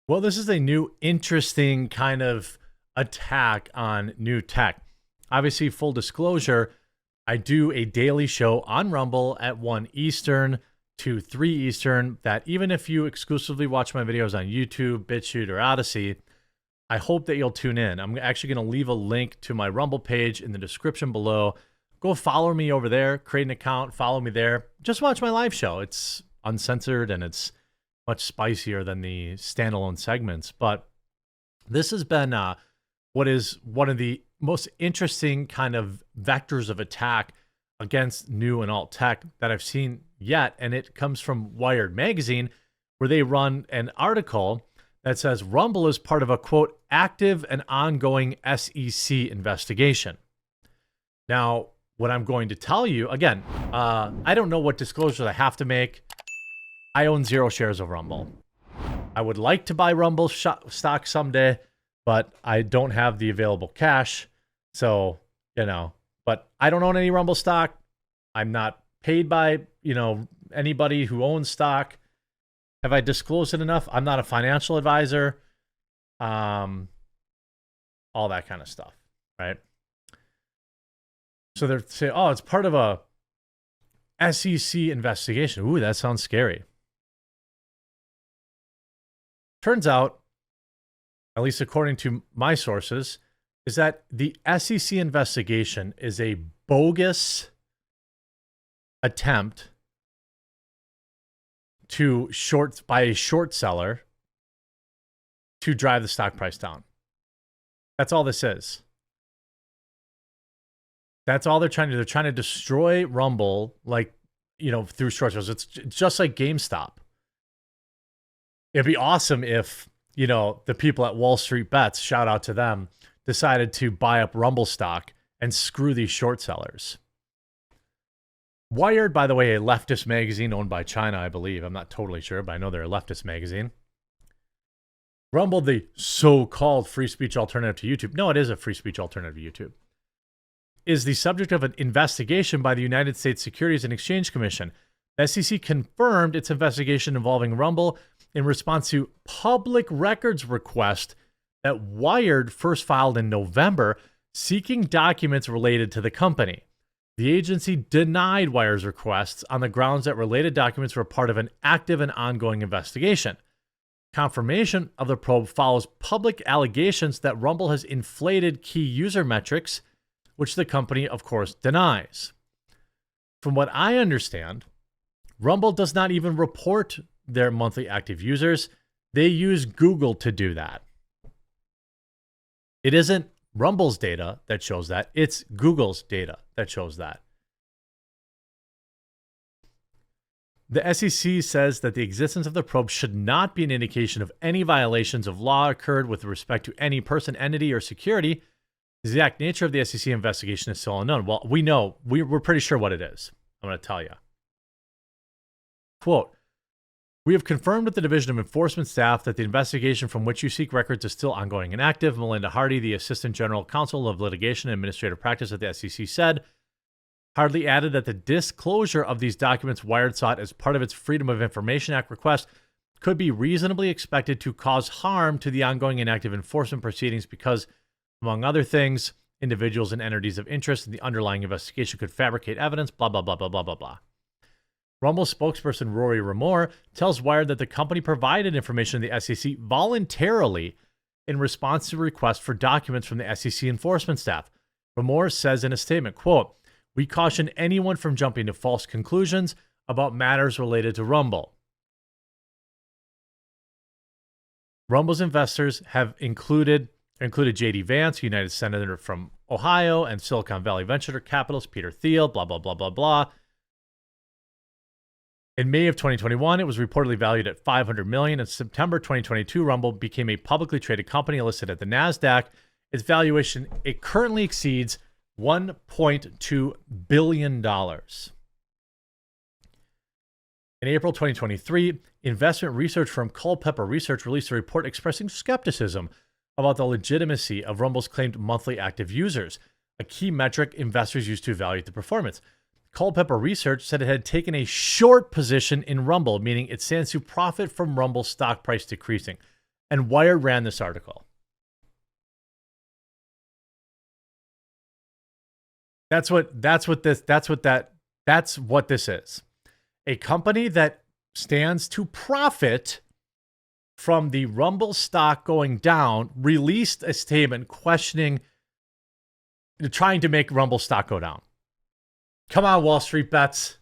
Well, this is a new, interesting kind of attack on new tech. Obviously, full disclosure, I do a daily show on Rumble at 1 Eastern to 3 Eastern. That even if you exclusively watch my videos on YouTube, BitChute, or Odyssey, I hope that you'll tune in. I'm actually going to leave a link to my Rumble page in the description below. Go follow me over there, create an account, follow me there. Just watch my live show. It's uncensored and it's much spicier than the standalone segments. But this has been what is one of the most interesting kind of vectors of attack against new and alt tech that I've seen yet. And it comes from Wired Magazine, where they run an article that says Rumble is part of a, quote, active and ongoing SEC investigation. Now, what I'm going to tell you, again, I don't know what disclosures I have to make. I own 0 shares of Rumble. I would like to buy Rumble stock someday, but I don't have the available cash. So, but I don't own any Rumble stock. I'm not paid by, anybody who owns stock. Have I disclosed it enough? I'm not a financial advisor. All that kind of stuff, right? So they're saying, oh, it's part of a SEC investigation. Ooh, that sounds scary. Turns out, at least according to my sources, is that the SEC investigation is a bogus attempt to by a short seller to drive the stock price down. That's all this is. That's all they're trying to do. They're trying to destroy Rumble, through short sales. It's just like GameStop. It'd be awesome if, the people at Wall Street Bets, shout out to them, decided to buy up Rumble stock and screw these short sellers. Wired, by the way, a leftist magazine owned by China, I believe. I'm not totally sure, but I know they're a leftist magazine. Rumble, the so-called free speech alternative to YouTube. No, it is a free speech alternative to YouTube. Is the subject of an investigation by the United States Securities and Exchange Commission. The SEC confirmed its investigation involving Rumble in response to public records request that Wired first filed in November, seeking documents related to the company. The agency denied Wired's requests on the grounds that related documents were part of an active and ongoing investigation. Confirmation of the probe follows public allegations that Rumble has inflated key user metrics, which the company, of course, denies. From what I understand, Rumble does not even report their monthly active users. They use Google to do that. It isn't Rumble's data that shows that. It's Google's data that shows that. The SEC says that the existence of the probe should not be an indication of any violations of law occurred with respect to any person, entity, or security. The exact nature of the SEC investigation is still unknown. Well, we know. We're pretty sure what it is. I'm going to tell you. Quote, we have confirmed with the Division of Enforcement staff that the investigation from which you seek records is still ongoing and active. Melinda Hardy, the Assistant General Counsel of Litigation and Administrative Practice at the SEC, said. Hardy added that the disclosure of these documents Wired sought as part of its Freedom of Information Act request could be reasonably expected to cause harm to the ongoing and active enforcement proceedings because, among other things, individuals and entities of interest in the underlying investigation could fabricate evidence, blah, blah, blah, blah, blah, blah, blah. Rumble spokesperson Rory Ramore tells Wired that the company provided information to the SEC voluntarily in response to a request for documents from the SEC enforcement staff. Ramore says in a statement, quote, we caution anyone from jumping to false conclusions about matters related to Rumble. Rumble's investors have included J.D. Vance, United Senator from Ohio, and Silicon Valley venture capitalist Peter Thiel, blah, blah, blah, blah, blah. In May of 2021, it was reportedly valued at $500 million. In September 2022, Rumble became a publicly traded company listed at the NASDAQ. Its valuation, it currently exceeds $1.2 billion. In April 2023, investment research firm Culpeper Research released a report expressing skepticism about the legitimacy of Rumble's claimed monthly active users, a key metric investors use to evaluate the performance. Culpeper Research said it had taken a short position in Rumble, meaning it stands to profit from Rumble's stock price decreasing. And Wired ran this article. That's what this is. A company that stands to profit from the Rumble stock going down released a statement questioning, trying to make Rumble stock go down. Come on, Wall Street bets.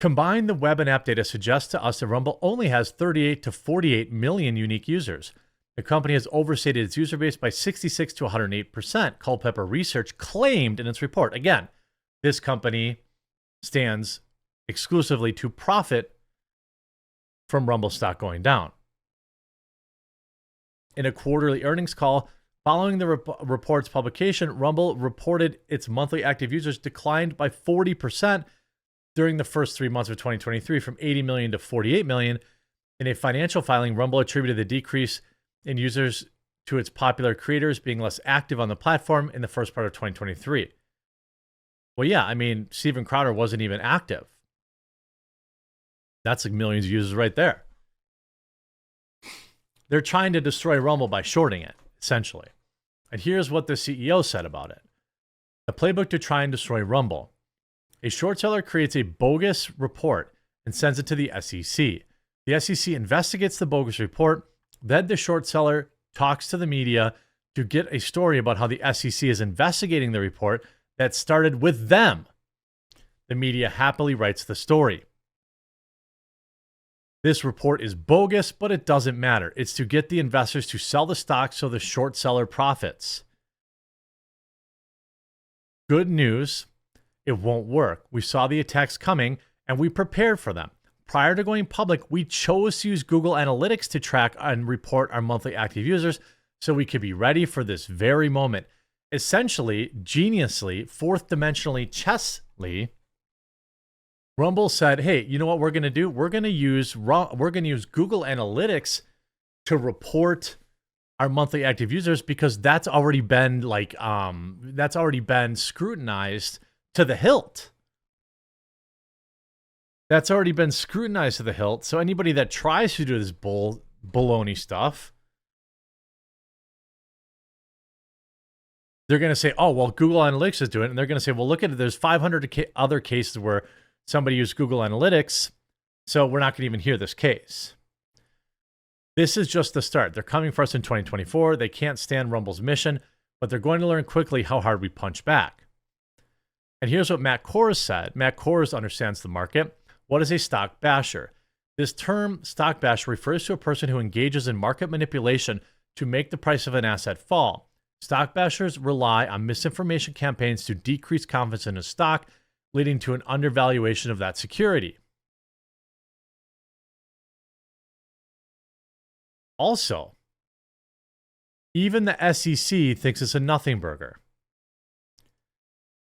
Combined, the web and app data suggests to us that Rumble only has 38 to 48 million unique users. The company has overstated its user base by 66 to 108%, Culpeper Research claimed in its report. Again, this company stands exclusively to profit from Rumble stock going down. In a quarterly earnings call following the report's publication, Rumble reported its monthly active users declined by 40% during the first 3 months of 2023 from 80 million to 48 million. In a financial filing, Rumble attributed the decrease in users to its popular creators being less active on the platform in the first part of 2023. Well, yeah, I mean, Steven Crowder wasn't even active. That's like millions of users right there. They're trying to destroy Rumble by shorting it, essentially. And here's what the CEO said about it. The playbook to try and destroy Rumble. A short seller creates a bogus report and sends it to the SEC. The SEC investigates the bogus report. Then the short seller talks to the media to get a story about how the SEC is investigating the report that started with them. The media happily writes the story. This report is bogus, but it doesn't matter. It's to get the investors to sell the stock so the short seller profits. Good news, it won't work. We saw the attacks coming and we prepared for them. Prior to going public, we chose to use Google Analytics to track and report our monthly active users so we could be ready for this very moment. Essentially, geniusly, fourth dimensionally, chessly, Rumble said, hey, you know what we're going to do? We're going to use Google Analytics to report our monthly active users because that's already been scrutinized to the hilt. That's already been scrutinized to the hilt. So anybody that tries to do this baloney stuff, they're going to say, oh, well, Google Analytics is doing it. And they're going to say, well, look at it. There's 500 other cases where somebody used Google Analytics. So we're not going to even hear this case. This is just the start. They're coming for us in 2024. They can't stand Rumble's mission, but they're going to learn quickly how hard we punch back. And here's what Matt Kors said. Matt Kors understands the market. What is a stock basher? This term, stock basher, refers to a person who engages in market manipulation to make the price of an asset fall. Stock bashers rely on misinformation campaigns to decrease confidence in a stock, leading to an undervaluation of that security. Also, even the SEC thinks it's a nothing burger.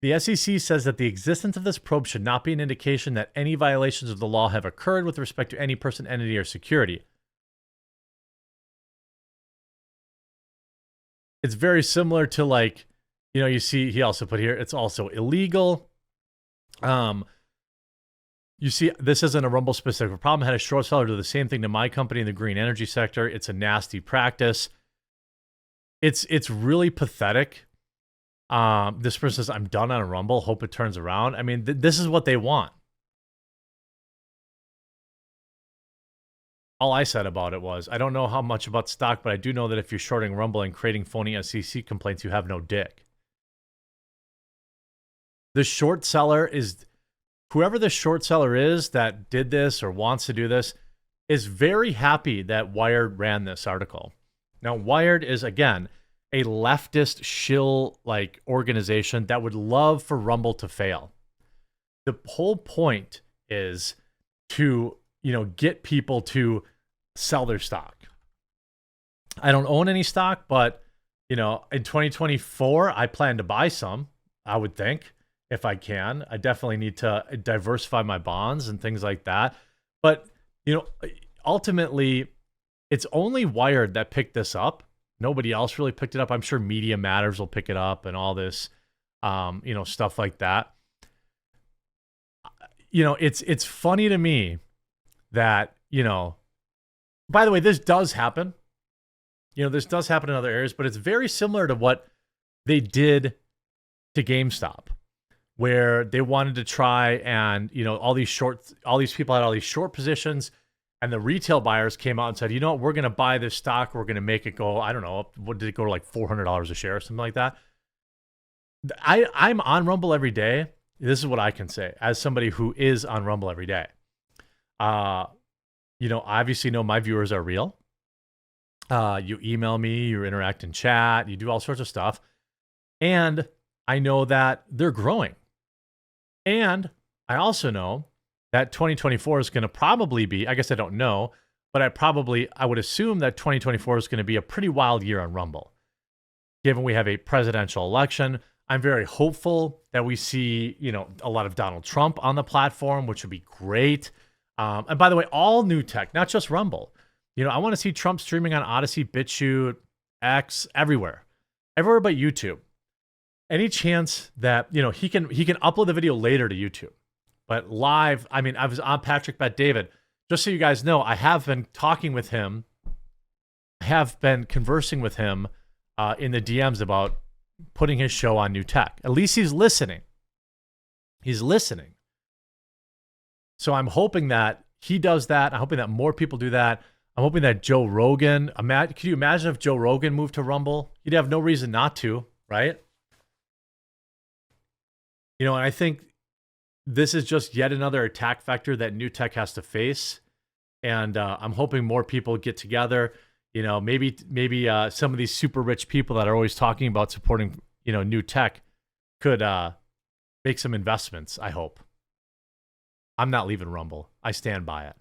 The SEC says that the existence of this probe should not be an indication that any violations of the law have occurred with respect to any person, entity, or security. It's very similar to, like, you know, you see, he also put here, it's also illegal. You see, this isn't a Rumble specific problem. I had a short seller do the same thing to my company in the green energy sector. It's a nasty practice. It's really pathetic. This person says, I'm done on a Rumble. Hope it turns around. I mean, this is what they want. All I said about it was, I don't know how much about stock, but I do know that if you're shorting Rumble and creating phony SEC complaints, you have no dick. The short seller is, whoever the short seller is that did this or wants to do this, is very happy that Wired ran this article. Now, Wired is, again, a leftist shill like organization that would love for Rumble to fail. The whole point is to, you know, get people to sell their stock. I don't own any stock, but, you know, in 2024, I plan to buy some, I would think, if I can. I definitely need to diversify my bonds and things like that. But, you know, ultimately, it's only Wired that picked this up. Nobody else really picked it up. I'm sure Media Matters will pick it up and all this, you know, stuff like that. You know, it's funny to me that, you know, By the way, this does happen. This does happen in other areas, but it's very similar to what they did to GameStop, where they wanted to try and, all these people had all these short positions, and the retail buyers came out and said, we're going to buy this stock. We're going to make it go, I don't know, what did it go to, like $400 a share or something like that? I'm on Rumble every day. This is what I can say as somebody who is on Rumble every day. Obviously know my viewers are real. You email me, you interact in chat, you do all sorts of stuff. And I know that they're growing. And I also know that 2024 is going to probably be, I guess I don't know, but I would assume that 2024 is going to be a pretty wild year on Rumble. Given we have a presidential election, I'm very hopeful that we see, a lot of Donald Trump on the platform, which would be great. And by the way, all new tech, not just Rumble. I want to see Trump streaming on Odyssey, BitChute, X, everywhere but YouTube. Any chance that, he can upload the video later to YouTube, but live, I was on Patrick Bet David. Just so you guys know, I have been talking with him. I have been conversing with him in the DMs about putting his show on new tech. At least he's listening. He's listening. So I'm hoping that he does that. I'm hoping that more people do that. I'm hoping that Joe Rogan, could you imagine if Joe Rogan moved to Rumble? He'd have no reason not to, right? And I think this is just yet another attack vector that new tech has to face. And I'm hoping more people get together. Maybe some of these super rich people that are always talking about supporting, new tech could make some investments, I hope. I'm not leaving Rumble. I stand by it.